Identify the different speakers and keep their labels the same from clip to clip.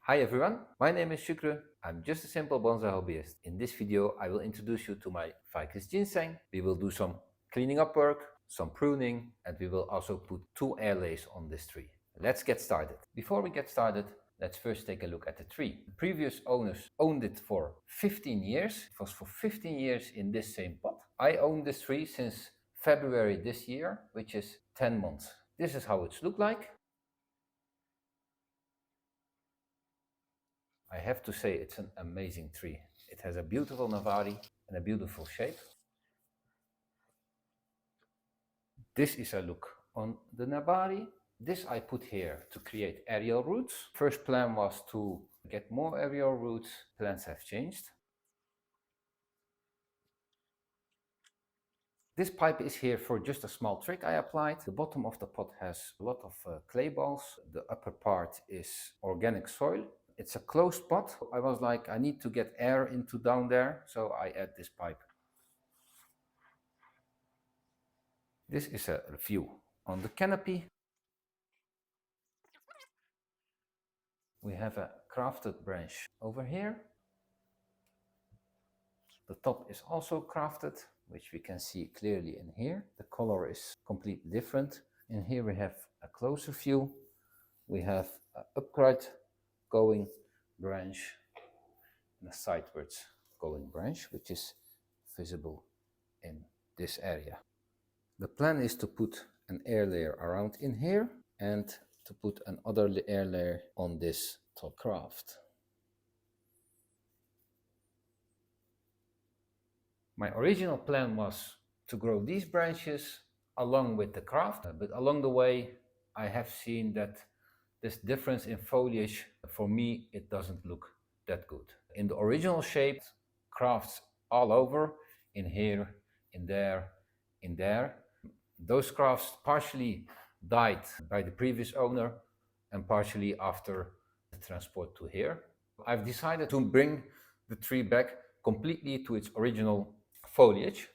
Speaker 1: Hi everyone, my name is Sucre. I'm just a simple bonsai hobbyist. In this video, I will introduce you to my Ficus Ginseng. We will do some cleaning up work, some pruning, and we will also put 2 air layers on this tree. Let's get started. Before we get started, let's first take a look at the tree. The previous owners owned it for 15 years. It was for 15 years in this same pot. I own this tree since February this year, which is 10 months. This is how it's looked like. I have to say it's an amazing tree. It has a beautiful navari and a beautiful shape. This is a look on the navari. This I put here to create aerial roots. First plan was to get more aerial roots. Plans have changed. This pipe is here for just a small trick I applied. The bottom of the pot has a lot of clay balls. The upper part is organic soil. It's a closed pot. I was like, I need to get air into down there, so I add this pipe. This is a view on the canopy. We have a crafted branch over here. The top is also crafted, which we can see clearly in here. The color is completely different. In here we have a closer view. We have an upright going branch and a sidewards going branch, which is visible in this area. The plan is to put an air layer around in here and to put another air layer on this top craft. My original plan was to grow these branches along with the craft, but along the way I have seen that this difference in foliage, for me, it doesn't look that good. In the original shape, crafts all over, in here, in there, in there. Those crafts partially died by the previous owner and partially after the transport to here. I've decided to bring the tree back completely to its original foliage,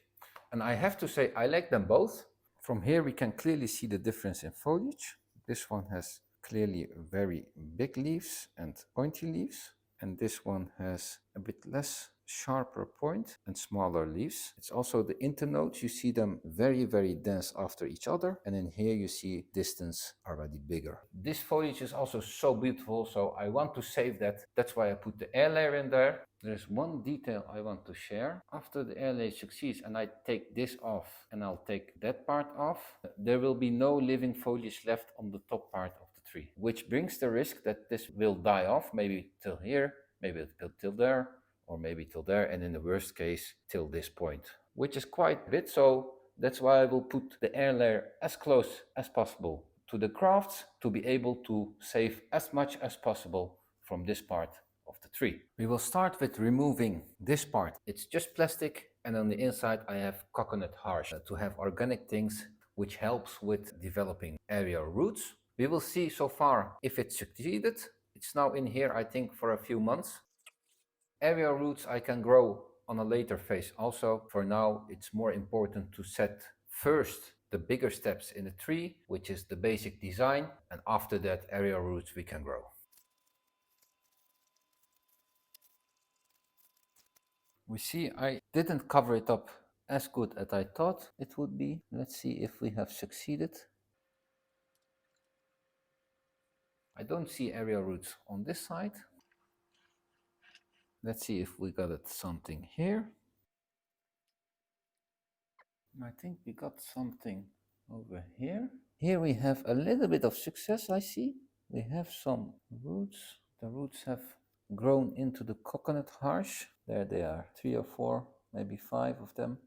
Speaker 1: and I have to say I like them both. From here we can clearly see the difference in foliage. This one has clearly very big leaves and pointy leaves, and this one has a bit less sharper point and smaller leaves. It's also the internodes, you see them very dense after each other, and in here you see distance already bigger. This foliage is also so beautiful, so I want to save that. That's why I put the air layer in there. There's one detail I want to share. After the air layer succeeds and I take this off and I'll take that part off, there will be no living foliage left on the top part of the tree, which brings the risk that this will die off, maybe till here, maybe till there, or maybe till there, and in the worst case till this point, which is quite a bit. So that's why I will put the air layer as close as possible to the crafts to be able to save as much as possible from this part of the tree. We will start with removing this part. It's just plastic, and on the inside I have coconut hash to have organic things, which helps with developing aerial roots. We will see so far if it succeeded. It's now in here, I think, for a few months. Aerial roots I can grow on a later phase also. For now, it's more important to set first the bigger steps in the tree, which is the basic design, and after that aerial roots we can grow. We see I didn't cover it up as good as I thought it would be. Let's see if we have succeeded. I don't see aerial roots on this side. Let's see if we got it something here. I think we got something over here. Here we have a little bit of success, I see. We have some roots. The roots have grown into the coconut hash. There they are, 3 or 4, maybe 5 of them.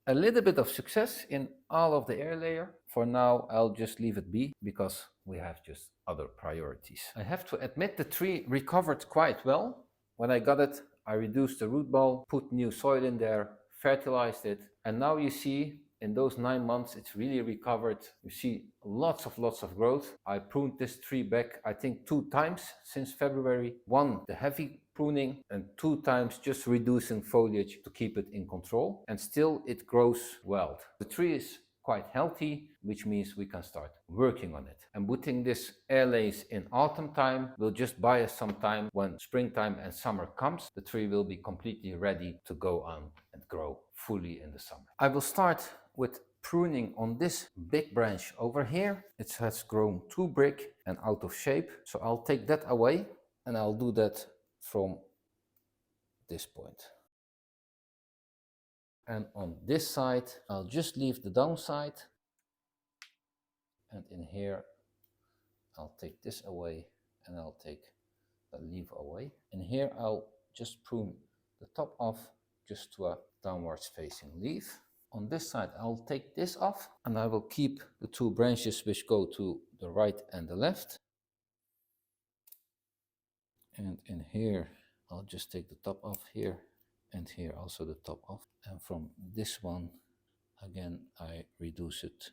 Speaker 1: A little bit of success in all of the air layer. For now, I'll just leave it be because we have just other priorities. I have to admit the tree recovered quite well. When I got it, I reduced the root ball, put new soil in there, fertilized it, and now you see in those 9 months it's really recovered. You see lots of growth. I pruned this tree back, I think 2 times since February. 1, the heavy pruning, and 2 times just reducing foliage to keep it in control, and still it grows well. The tree is quite healthy, which means we can start working on it. And putting this airlays in autumn time will just buy us some time. When springtime and summer comes, the tree will be completely ready to go on and grow fully in the summer. I will start with pruning on this big branch over here. It has grown too big and out of shape, so I'll take that away, and I'll do that from this point. And on this side I'll just leave the downside, and in here I'll take this away and I'll take the leaf away. And here I'll just prune the top off just to a downwards facing leaf. On this side I'll take this off, and I will keep the two branches which go to the right and the left. And in here I'll just take the top off here, and here also the top off. And from this one again I reduce it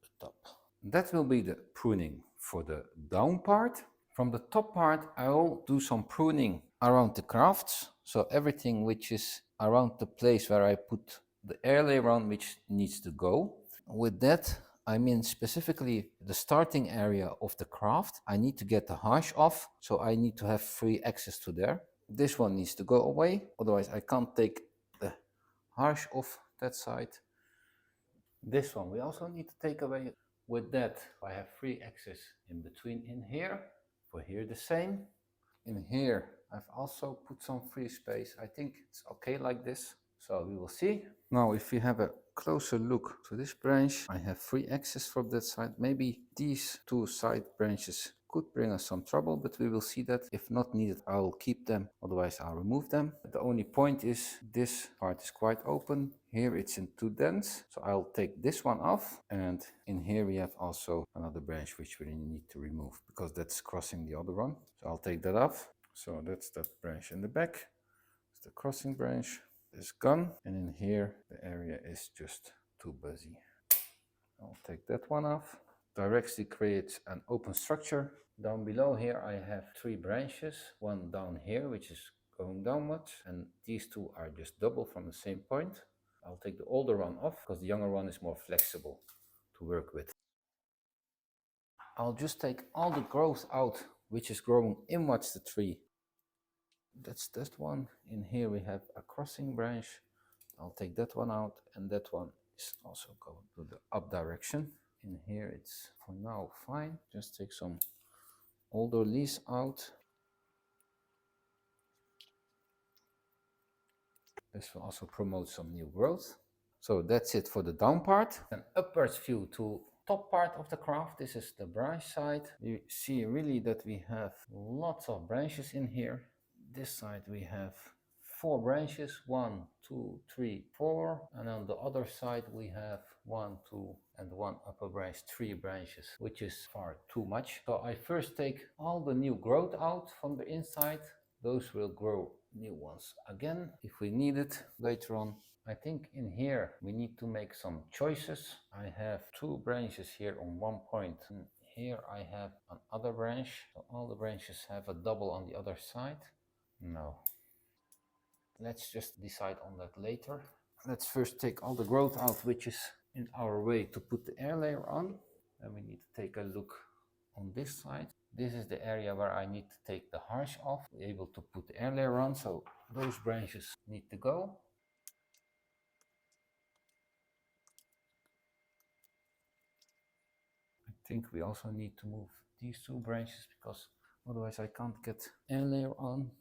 Speaker 1: the top. That will be the pruning for the down part. From the top part I will do some pruning around the crafts, so everything which is around the place where I put the airlay around, which needs to go. With that I mean specifically the starting area of the craft. I need to get the harsh off, so I need to have free access to there. This one needs to go away, otherwise I can't take the harsh off that side. This one we also need to take away. With that I have free access in between in here. For here the same. In here I've also put some free space. I think it's okay like this, so we will see. Now if we have a closer look to this branch, I have free access from that side. Maybe these two side branches could bring us some trouble, but we will see that. If not needed, I will keep them, otherwise I'll remove them. The only point is this part is quite open. Here it's in too dense, so I'll take this one off. And in here we have also another branch which we need to remove because that's crossing the other one. So I'll take that off. So that's that branch in the back. It's the crossing branch. Is gone, and in here the area is just too busy. I'll take that one off. Directly creates an open structure. Down below here I have three branches, one down here which is going downwards, and these two are just double from the same point. I'll take the older one off because the younger one is more flexible to work with. I'll just take all the growth out which is growing inwards the tree. That's that one. In here we have a crossing branch. I'll take that one out, and that one is also going to the up direction. In here it's for now fine. Just take some older leaves out. This will also promote some new growth. So that's it for the down part. An upwards view to top part of the craft. This is the branch side. You see really that we have lots of branches in here. This side we have 4 branches, 1, 2, 3, 4, and on the other side we have 1, 2, and 1 upper branch, 3 branches, which is far too much. So I first take all the new growth out from the inside. Those will grow new ones again if we need it later on. I think in here we need to make some choices. I have 2 branches here on one point, and here I have another branch. So all the branches have a double on the other side. No. Let's just decide on that later. Let's first take all the growth out which is in our way to put the air layer on. Then we need to take a look on this side. This is the area where I need to take the harsh off, be able to put the air layer on, so those branches need to go. I think we also need to move these 2 branches because otherwise I can't get air layer on.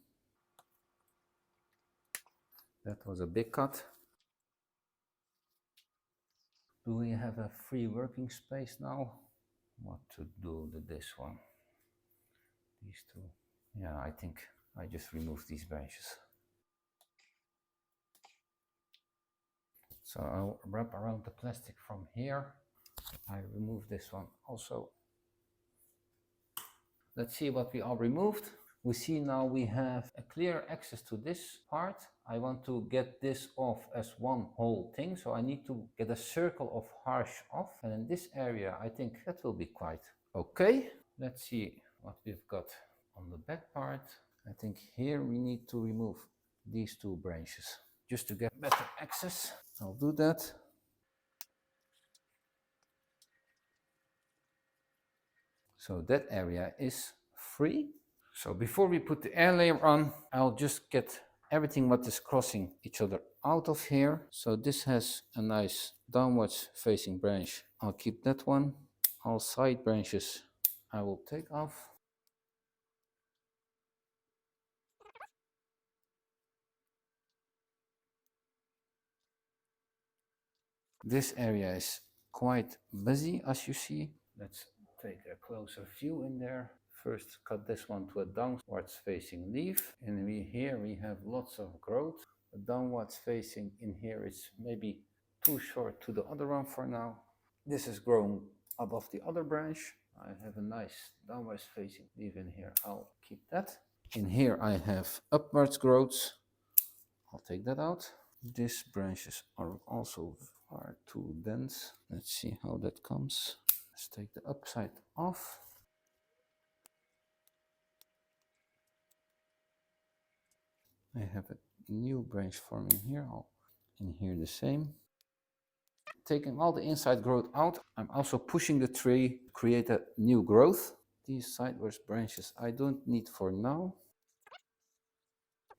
Speaker 1: That was a big cut. Do we have a free working space now? What to do with this one? These 2. Yeah, I think I just remove these branches. So I'll wrap around the plastic from here. I remove this one also. Let's see what we all removed. We see now we have a clear access to this part. I want to get this off as one whole thing, so I need to get a circle of harsh off, and in this area I think that will be quite okay. Let's see what we've got on the back part. I think here we need to remove these 2 branches just to get better access. I'll do that. So that area is free. So before we put the air layer on, I'll just get everything what is crossing each other out of here. So this has a nice downwards facing branch. I'll keep that one. All side branches I will take off. This area is quite busy, as you see. Let's take a closer view in there. First cut this one to a downwards facing leaf, and here we have lots of growth. The downwards facing in here is maybe too short to the other one for now. This is growing above the other branch. I have a nice downwards facing leaf in here. I'll keep that. In here I have upwards growths. I'll take that out. These branches are also far too dense. Let's see how that comes. Let's take the upside off. I have a new branch forming here. In here the same. Taking all the inside growth out, I'm also pushing the tree to create a new growth. These sideways branches I don't need for now.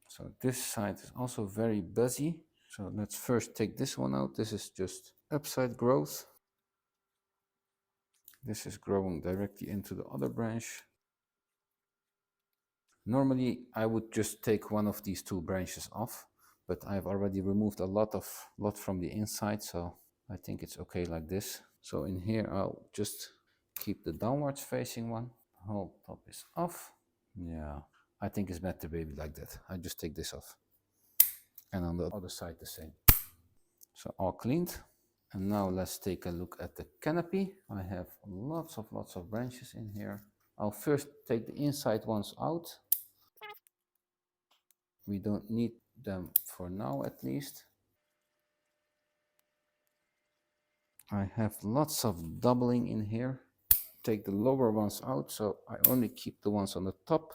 Speaker 1: So this side is also very busy. So let's first take this one out. This is just upside growth. This is growing directly into the other branch. Normally I would just take one of these two branches off, but I've already removed a lot from the inside, so I think it's okay like this. So in here I'll just keep the downwards facing one. The whole top is off. Yeah, I think it's better maybe like that. I just take this off. And on the other side the same. So all cleaned. And now let's take a look at the canopy. I have lots of branches in here. I'll first take the inside ones out. We don't need them for now at least. I have lots of doubling in here. Take the lower ones out, so I only keep the ones on the top.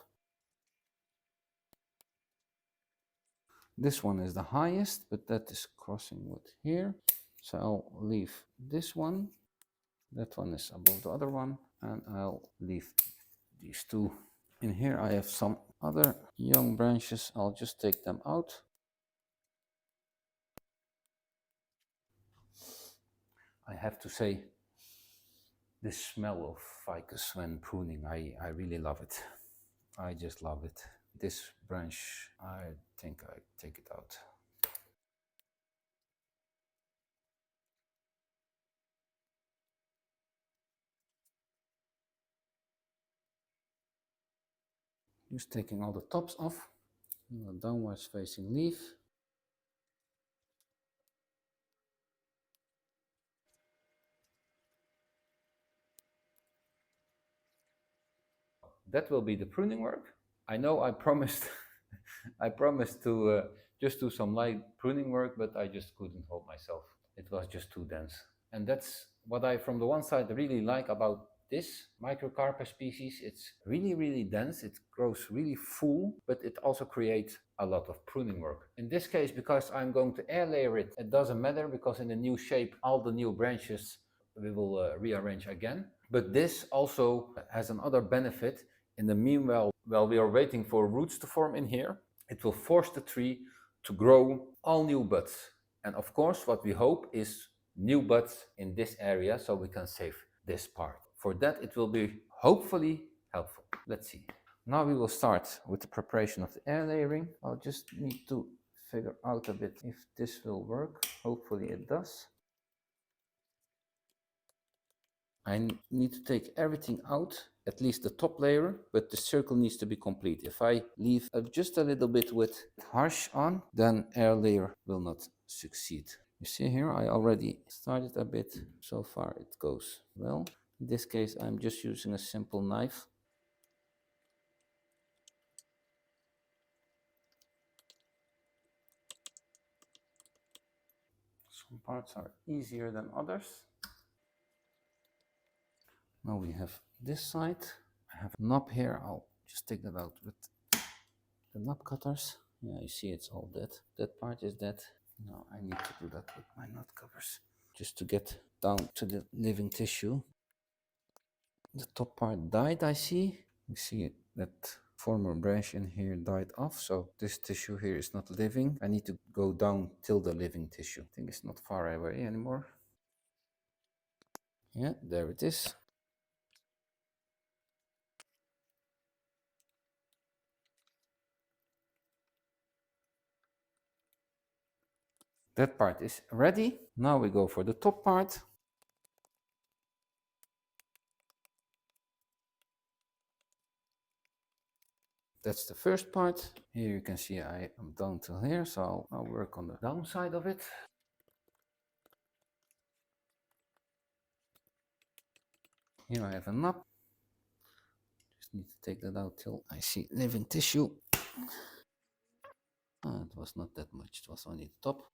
Speaker 1: This one is the highest, but that is crossing with here. So I'll leave this one. That one is above the other one, and I'll leave these two. In here I have some other young branches. I'll just take them out. I have to say, the smell of ficus when pruning, I really love it. I just love it. This branch, I think I take it out. Just taking all the tops off. A downwards facing leaf. That will be the pruning work. I know I promised I promised to just do some light pruning work, but I just couldn't hold myself. It was just too dense. And that's what I, from the one side, really like about this microcarpa species. It's really dense. It grows really full, but it also creates a lot of pruning work. In this case, because I'm going to air layer it, it doesn't matter, because in the new shape, all the new branches we will rearrange again. But this also has another benefit. In the meanwhile, while we are waiting for roots to form in here, it will force the tree to grow all new buds. And of course, what we hope is new buds in this area, so we can save this part. For that, it will be hopefully helpful. Let's see. Now we will start with the preparation of the air layering. I'll just need to figure out a bit if this will work. Hopefully it does. I need to take everything out, at least the top layer, but the circle needs to be complete. If I leave just a little bit with harsh on, then air layer will not succeed. You see here, I already started a bit. So far it goes well. In this case, I'm just using a simple knife. Some parts are easier than others. Now we have this side. I have a knob here. I'll just take that out with the knob cutters. Yeah, you see it's all dead. That part is dead. Now I need to do that with my nut covers, just to get down to the living tissue. The top part died, I see. You see that former branch in here died off, so this tissue here is not living. I need to go down till the living tissue. I think it's not far away anymore. Yeah, there it is. That part is ready. Now we go for the top part. That's the first part. Here you can see I am down till here, so I'll work on the downside of it. Here I have a knot. Just need to take that out till I see living tissue. It was not that much, it was only the top.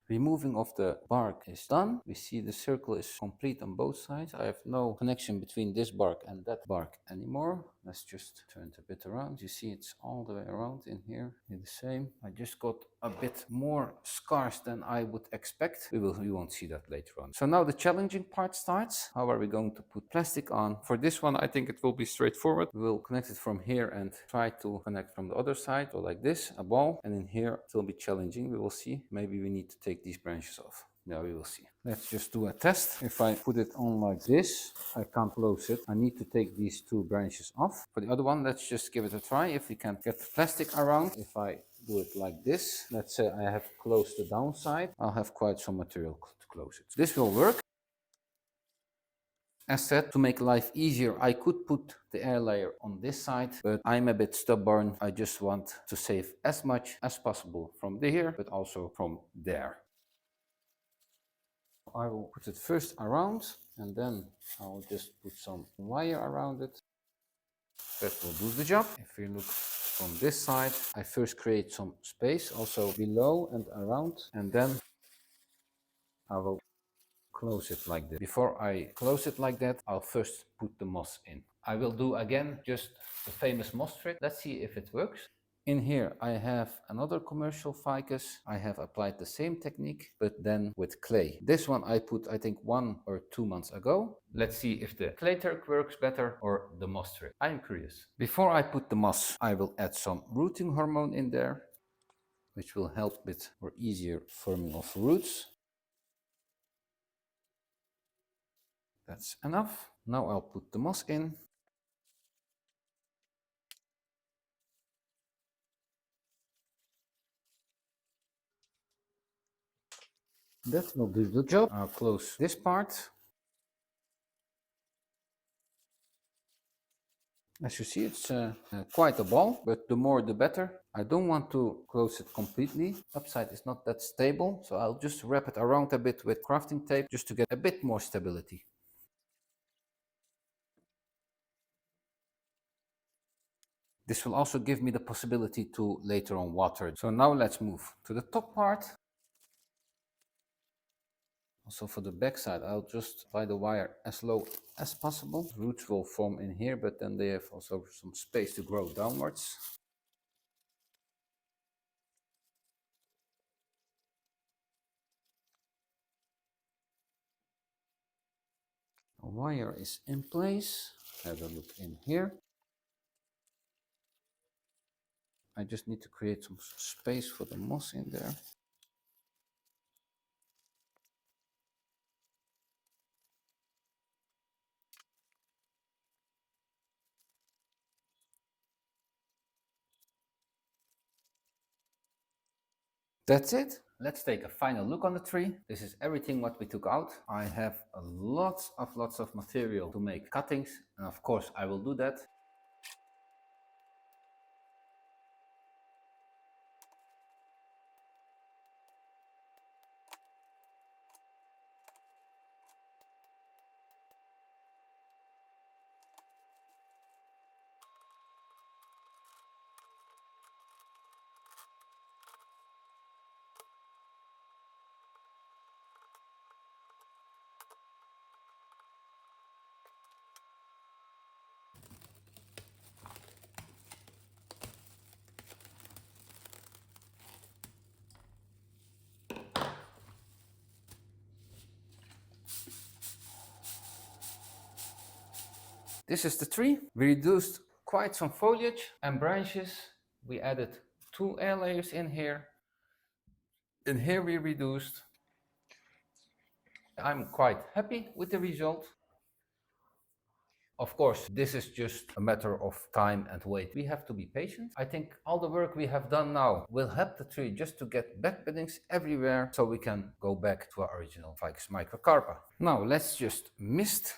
Speaker 1: Removing of the bark is done. We see the circle is complete on both sides. I have no connection between this bark and that bark anymore. Let's just turn it a bit around. You see it's all the way around in here. It's the same. I just got a bit more scars than I would expect. We won't see that later on. So now the challenging part starts. How are we going to put plastic on? For this one, I think it will be straightforward. We will connect it from here and try to connect from the other side, or like this, a ball. And in here, it will be challenging. We will see. Maybe we need to take these branches off. Yeah, we will see. Let's just do a test. If I put it on like this, I can't close it. I need to take these two branches off. For the other one, let's just give it a try. If we can get the plastic around. If I do it like this, let's say I have closed the downside, I'll have quite some material to close it. This will work. As said, to make life easier, I could put the air layer on this side, but I'm a bit stubborn. I just want to save as much as possible from here, but also from there. I will put it first around, and then I'll just put some wire around it. That will do the job. If we look from this side, I first create some space also below and around, and then I will close it like this. Before I close it like that, I'll first put the moss in. I will do again just the famous moss trick. Let's see if it works. In here I have another commercial ficus. I have applied the same technique, but then with clay. This one I put, I think, 1 or 2 months ago. Let's see if the clay trick works better or the moss trick. I'm curious. Before I put the moss, I will add some rooting hormone in there, which will help with or easier forming of roots. That's enough. Now I'll put the moss in. That will do the job. I'll close this part. As you see, it's quite a ball, but the more the better. I don't want to close it completely. Upside is not that stable, so I'll just wrap it around a bit with crafting tape just to get a bit more stability. This will also give me the possibility to later on water it. So now let's move to the top part. Also for the back side, I'll just apply the wire as low as possible. Roots will form in here, but then they have also some space to grow downwards. The wire is in place. Have a look in here. I just need to create some space for the moss in there. That's it. Let's take a final look on the tree. This is everything what we took out. I have lots of material to make cuttings, and of course I will do that. This is the tree. We reduced quite some foliage and branches. We added 2 air layers in here. In here we reduced. I'm quite happy with the result. Of course, this is just a matter of time and wait. We have to be patient. I think all the work we have done now will help the tree just to get back beddings everywhere so we can go back to our original Ficus microcarpa. Now let's just mist.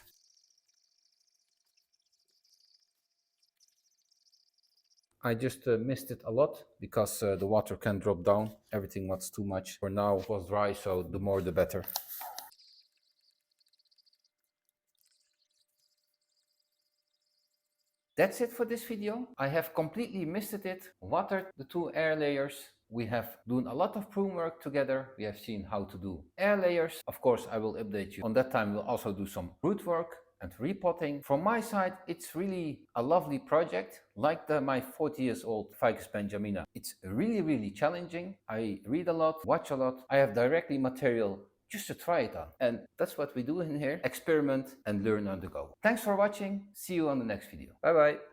Speaker 1: I just missed it a lot because the water can drop down. Everything was too much. For now it was dry, so the more the better. That's it for this video. I have completely misted it, watered the 2 air layers. We have done a lot of prune work together. We have seen how to do air layers. Of course, I will update you. On that time, we'll also do some root work and repotting. From my side, it's really a lovely project. Like my 40 years old Ficus benjamina. It's really challenging. I read a lot, watch a lot. I have directly material just to try it on. And that's what we do in here. Experiment and learn on the go. Thanks for watching. See you on the next video. Bye bye.